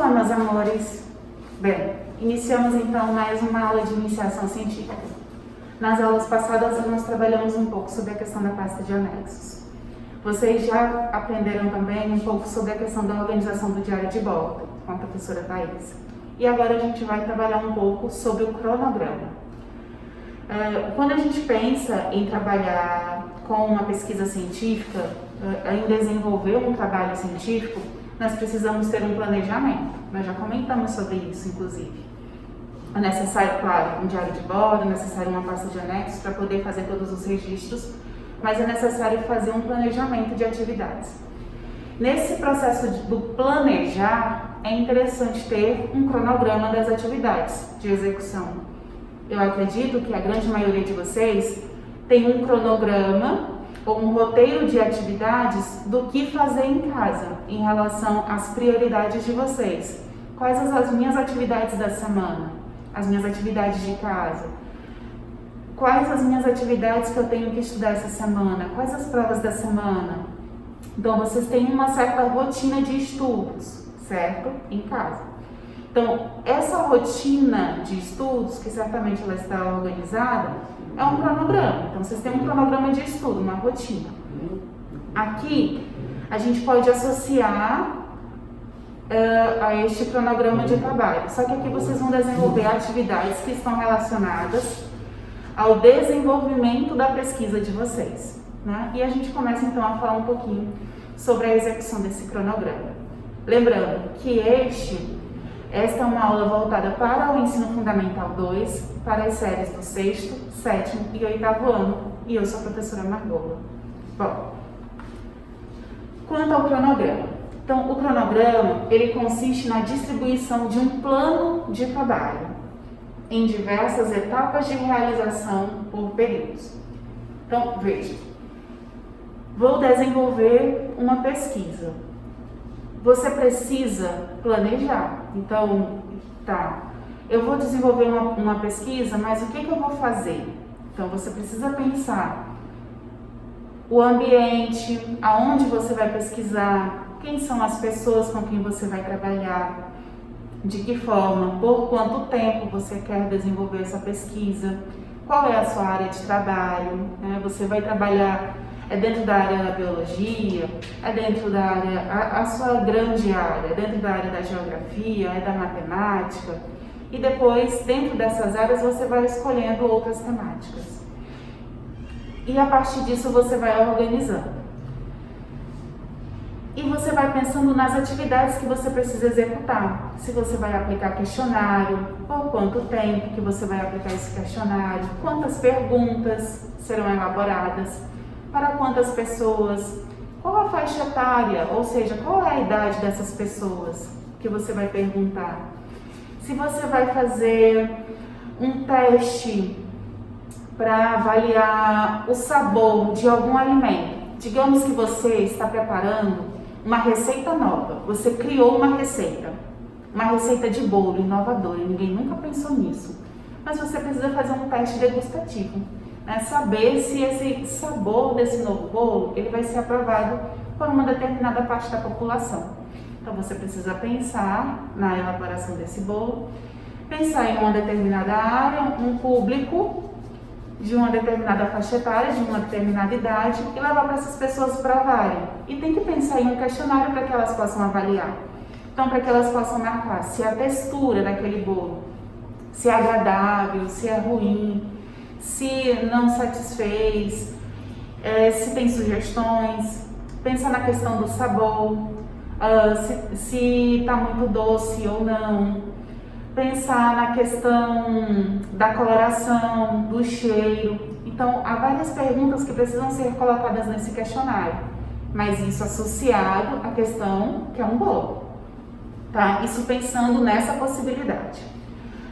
Olá, meus amores! Bem, iniciamos então mais uma aula de iniciação científica. Nas aulas passadas nós trabalhamos um pouco sobre a questão da pasta de anexos. Vocês já aprenderam também um pouco sobre a questão da organização do diário de bordo, com a professora Thaís. E agora a gente vai trabalhar um pouco sobre o cronograma. Quando a gente pensa em trabalhar com uma pesquisa científica, em desenvolver um trabalho científico, nós precisamos ter um planejamento. Nós já comentamos sobre isso, inclusive. É necessário, claro, um diário de bordo, é necessário uma pasta de anexos para poder fazer todos os registros, mas é necessário fazer um planejamento de atividades. Nesse processo do planejar, é interessante ter um cronograma das atividades de execução. Eu acredito que a grande maioria de vocês tem um cronograma ou um roteiro de atividades do que fazer em casa, em relação às prioridades de vocês. Quais as minhas atividades da semana? As minhas atividades de casa? Quais as minhas atividades que eu tenho que estudar essa semana? Quais as provas da semana? Então, vocês têm uma certa rotina de estudos, certo? Em casa. Então, essa rotina de estudos, que certamente ela está organizada, é um cronograma. Então, vocês têm um cronograma de estudo, uma rotina. Aqui, a gente pode associar a este cronograma de trabalho. Só que aqui vocês vão desenvolver atividades que estão relacionadas ao desenvolvimento da pesquisa de vocês, né? E a gente começa, então, a falar um pouquinho sobre a execução desse cronograma. Lembrando que esta é uma aula voltada para o ensino fundamental 2, para as séries do 6º, 7º e 8º ano, e eu sou a professora Margola. Bom, quanto ao cronograma. Então, o cronograma, ele consiste na distribuição de um plano de trabalho em diversas etapas de realização por períodos. Então, veja, vou desenvolver uma pesquisa. Você precisa planejar. Então, eu vou desenvolver uma pesquisa, mas o que eu vou fazer? Então, você precisa pensar o ambiente, aonde você vai pesquisar, quem são as pessoas com quem você vai trabalhar, de que forma, por quanto tempo você quer desenvolver essa pesquisa, qual é a sua área de trabalho, né? Você vai trabalhar dentro da área da biologia, dentro da área, a sua grande área, dentro da área da geografia, da matemática, e depois, dentro dessas áreas, você vai escolhendo outras temáticas. E a partir disso, você vai organizando. E você vai pensando nas atividades que você precisa executar. Se você vai aplicar questionário, por quanto tempo que você vai aplicar esse questionário, quantas perguntas serão elaboradas, para quantas pessoas, qual a faixa etária, ou seja, qual é a idade dessas pessoas que você vai perguntar. Se você vai fazer um teste para avaliar o sabor de algum alimento. Digamos que você está preparando uma receita nova, você criou uma receita de bolo inovadora, ninguém nunca pensou nisso, mas você precisa fazer um teste degustativo, né? Saber se esse sabor desse novo bolo ele vai ser aprovado por uma determinada parte da população. Então você precisa pensar na elaboração desse bolo, pensar em uma determinada área, um público de uma determinada faixa etária, de uma determinada idade, e levar para essas pessoas provarem. E tem que pensar em um questionário para que elas possam avaliar. Então, para que elas possam marcar se a textura daquele bolo, se é agradável, se é ruim, se não satisfez, se tem sugestões, pensar na questão do sabor, se está muito doce ou não. Pensar na questão da coloração, do cheiro. Então, há várias perguntas que precisam ser colocadas nesse questionário, mas isso associado à questão que é um bolo, tá? Isso pensando nessa possibilidade.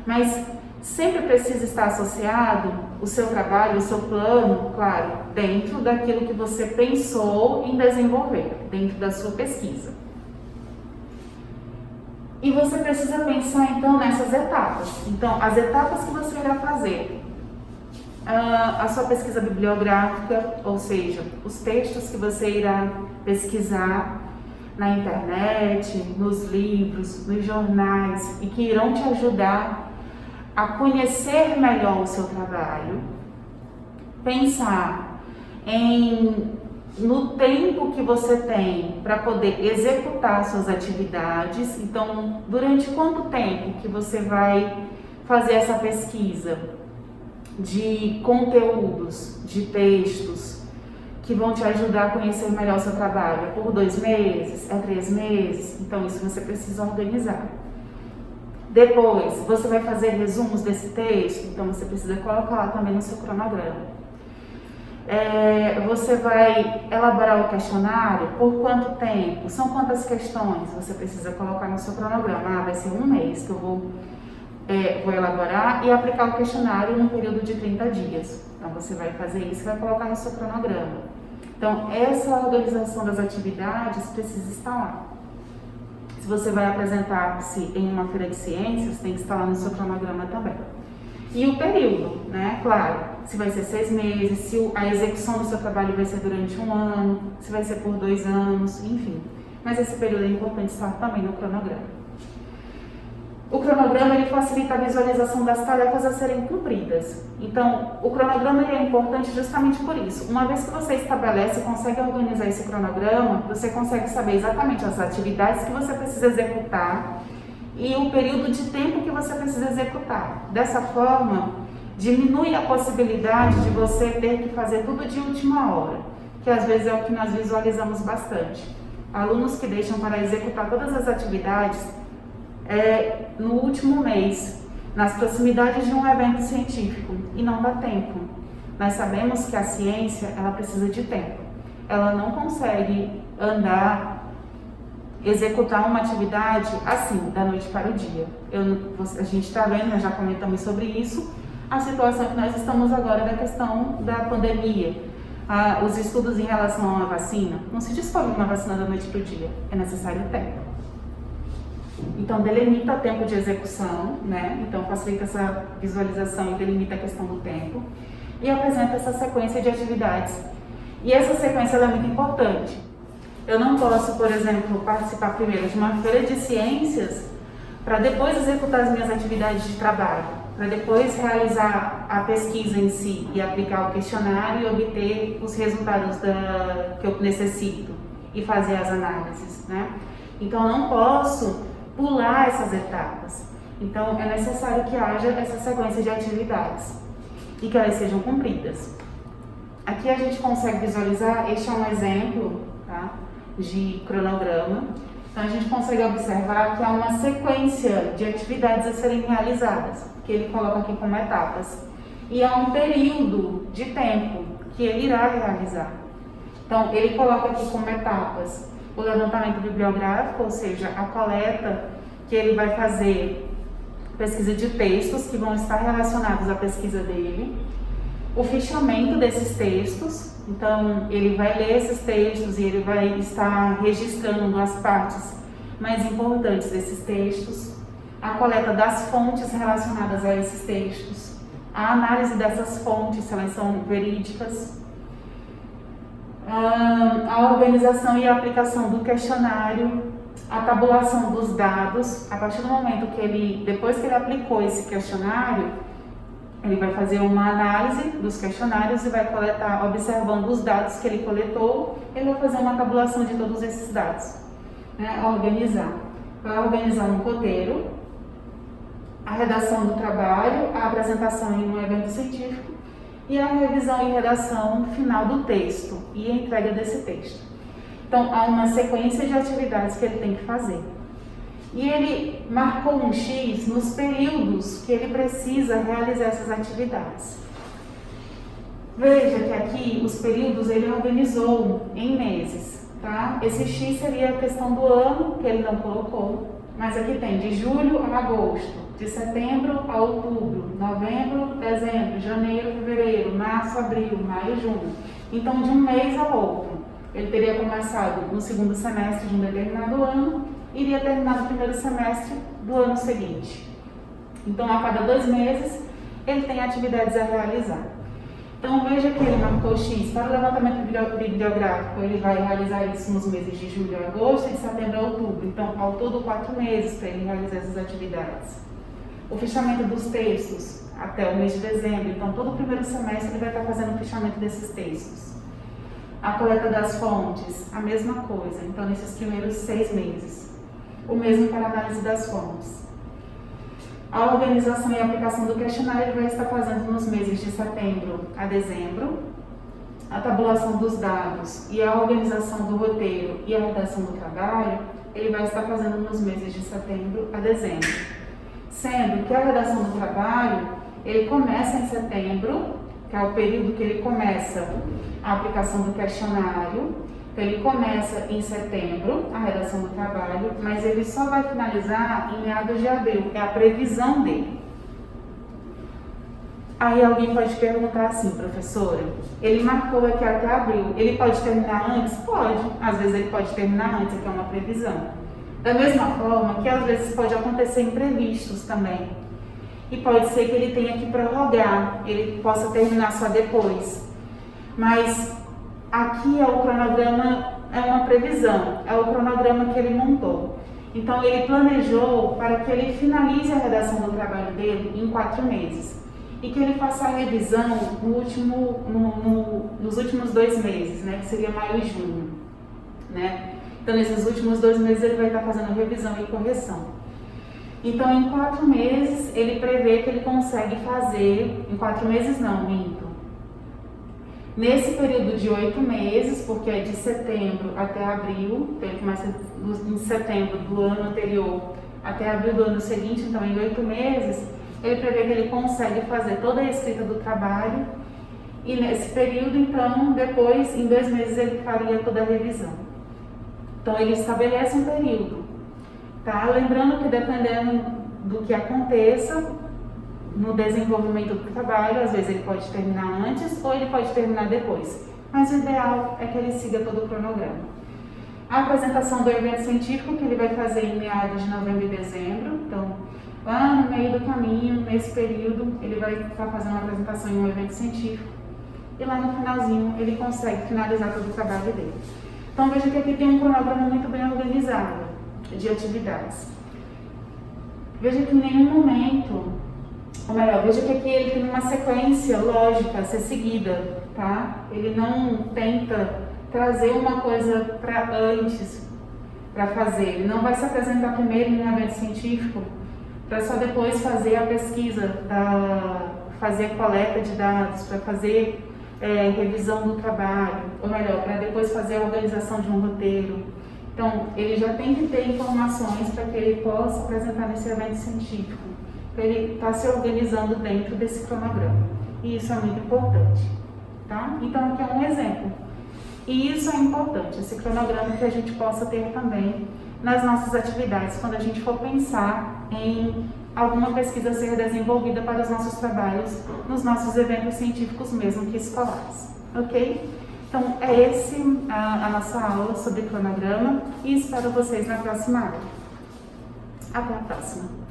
Mas sempre precisa estar associado o seu trabalho, o seu plano, claro, dentro daquilo que você pensou em desenvolver, dentro da sua pesquisa. E você precisa pensar, então, nessas etapas. Então, as etapas que você irá fazer. A sua pesquisa bibliográfica, ou seja, os textos que você irá pesquisar. na internet, nos livros, nos jornais, e que irão te ajudar a conhecer melhor o seu trabalho. Pensar no tempo que você tem para poder executar suas atividades. Então, durante quanto tempo que você vai fazer essa pesquisa de conteúdos, de textos, que vão te ajudar a conhecer melhor o seu trabalho? É por 2 meses? É 3 meses? Então, isso você precisa organizar. Depois, você vai fazer resumos desse texto, então você precisa colocar lá também no seu cronograma. Você vai elaborar o questionário, por quanto tempo? São quantas questões? Você precisa colocar no seu cronograma. Vai ser 1 mês que eu vou elaborar e aplicar o questionário num período de 30 dias. Então, você vai fazer isso e vai colocar no seu cronograma. Então, essa organização das atividades precisa estar lá. Se você vai apresentar-se em uma feira de ciências, tem que estar lá no seu cronograma também. E o período, né? Claro, se vai ser 6 meses, se a execução do seu trabalho vai ser durante 1 ano, se vai ser por 2 anos, enfim. Mas esse período é importante estar também no cronograma. O cronograma ele facilita a visualização das tarefas a serem cumpridas. Então, o cronograma ele é importante justamente por isso. Uma vez que você estabelece e consegue organizar esse cronograma, você consegue saber exatamente as atividades que você precisa executar e o período de tempo que você precisa executar. Dessa forma, diminui a possibilidade de você ter que fazer tudo de última hora, que às vezes é o que nós visualizamos bastante. Alunos que deixam para executar todas as atividades no último mês, nas proximidades de um evento científico, e não dá tempo. Nós sabemos que a ciência, ela precisa de tempo. Ela não consegue executar uma atividade assim, da noite para o dia. A gente está vendo, nós já comentamos sobre isso, a situação que nós estamos agora da questão da pandemia. Os estudos em relação a uma vacina, não se descobre uma vacina da noite para o dia, é necessário tempo. Então, delimita o tempo de execução, né? Então, facilita essa visualização e delimita a questão do tempo. E apresenta essa sequência de atividades. E essa sequência é muito importante. Eu não posso, por exemplo, participar primeiro de uma feira de ciências para depois executar as minhas atividades de trabalho, para depois realizar a pesquisa em si e aplicar o questionário e obter os resultados que eu necessito e fazer as análises, né? Então, eu não posso pular essas etapas. Então, é necessário que haja essa sequência de atividades e que elas sejam cumpridas. Aqui a gente consegue visualizar, este é um exemplo, tá, de cronograma. Então, a gente consegue observar que há uma sequência de atividades a serem realizadas, que ele coloca aqui como etapas. E há um período de tempo que ele irá realizar. Então, ele coloca aqui como etapas o levantamento bibliográfico, ou seja, a coleta que ele vai fazer, pesquisa de textos que vão estar relacionados à pesquisa dele, o fichamento desses textos, então ele vai ler esses textos e ele vai estar registrando as partes mais importantes desses textos, a coleta das fontes relacionadas a esses textos, a análise dessas fontes, se elas são verídicas, a organização e a aplicação do questionário, a tabulação dos dados. A partir do momento que depois que ele aplicou esse questionário, ele vai fazer uma análise dos questionários e vai coletar, observando os dados que ele coletou, ele vai fazer uma tabulação de todos esses dados, né? Vai organizar um roteiro, a redação do trabalho, a apresentação em um evento científico e a revisão e redação final do texto e a entrega desse texto. Então, há uma sequência de atividades que ele tem que fazer. E ele marcou um X nos períodos que ele precisa realizar essas atividades. Veja que aqui os períodos ele organizou em meses, tá? Esse X seria a questão do ano, que ele não colocou, mas aqui tem de julho a agosto, de setembro a outubro, novembro, dezembro, janeiro, fevereiro, março, abril, maio, junho. Então, de um mês ao outro. Ele teria começado no segundo semestre de um determinado ano e iria terminar no primeiro semestre do ano seguinte. Então, a cada 2 meses, ele tem atividades a realizar. Então veja que ele marcou X para o levantamento bibliográfico, ele vai realizar isso nos meses de julho a agosto e de setembro a outubro. Então, ao todo 4 meses para ele realizar essas atividades. O fichamento dos textos até o mês de dezembro, então todo o primeiro semestre ele vai estar fazendo o fichamento desses textos. A coleta das fontes, a mesma coisa, então nesses primeiros 6 meses. O mesmo para a análise das fontes. A organização e aplicação do questionário ele vai estar fazendo nos meses de setembro a dezembro. A tabulação dos dados e a organização do roteiro e a redação do trabalho, ele vai estar fazendo nos meses de setembro a dezembro. Sendo que a redação do trabalho, ele começa em setembro, que é o período que ele começa a aplicação do questionário. Então, ele começa em setembro, a redação do trabalho, mas ele só vai finalizar em meados de abril, é a previsão dele. Aí alguém pode perguntar assim, professora, ele marcou aqui até abril, ele pode terminar antes? Pode, às vezes ele pode terminar antes, aqui é uma previsão. Da mesma forma que às vezes pode acontecer imprevistos também. E pode ser que ele tenha que prorrogar, ele possa terminar só depois. Mas aqui é o cronograma, é uma previsão, é o cronograma que ele montou. Então ele planejou para que ele finalize a redação do trabalho dele em 4 meses. E que ele faça a revisão nos últimos 2 meses, né, que seria maio e junho. Né? Então nesses últimos 2 meses ele vai estar fazendo revisão e correção. Então, em 4 meses, ele prevê que ele consegue fazer, em 4 meses não, minto. Nesse período de 8 meses, porque é de setembro até abril, então ele começa em setembro do ano anterior até abril do ano seguinte, então em 8 meses, ele prevê que ele consegue fazer toda a escrita do trabalho e nesse período, então, depois, em 2 meses, ele faria toda a revisão. Então, ele estabelece um período. Tá? Lembrando que dependendo do que aconteça no desenvolvimento do trabalho, às vezes ele pode terminar antes ou ele pode terminar depois. Mas o ideal é que ele siga todo o cronograma. A apresentação do evento científico que ele vai fazer em meados de novembro e dezembro. Então, lá no meio do caminho, nesse período, ele vai estar fazendo uma apresentação em um evento científico. E lá no finalzinho, ele consegue finalizar todo o trabalho dele. Então, veja que aqui tem um cronograma muito bem organizado de atividades. Veja que em nenhum momento, ou melhor, veja que aqui ele tem uma sequência lógica a ser seguida, tá? Ele não tenta trazer uma coisa para antes, para fazer. Ele não vai se apresentar primeiro em um evento científico, para só depois fazer a pesquisa, fazer a coleta de dados, para fazer revisão do trabalho, ou melhor, para depois fazer a organização de um roteiro. Então, ele já tem que ter informações para que ele possa apresentar nesse evento científico. Então, ele está se organizando dentro desse cronograma. E isso é muito importante. Tá? Então, aqui é um exemplo. E isso é importante, esse cronograma que a gente possa ter também nas nossas atividades, quando a gente for pensar em alguma pesquisa ser desenvolvida para os nossos trabalhos, nos nossos eventos científicos mesmo que escolares. Ok? Então, é esse a nossa aula sobre cronograma e espero vocês na próxima aula. Até a próxima!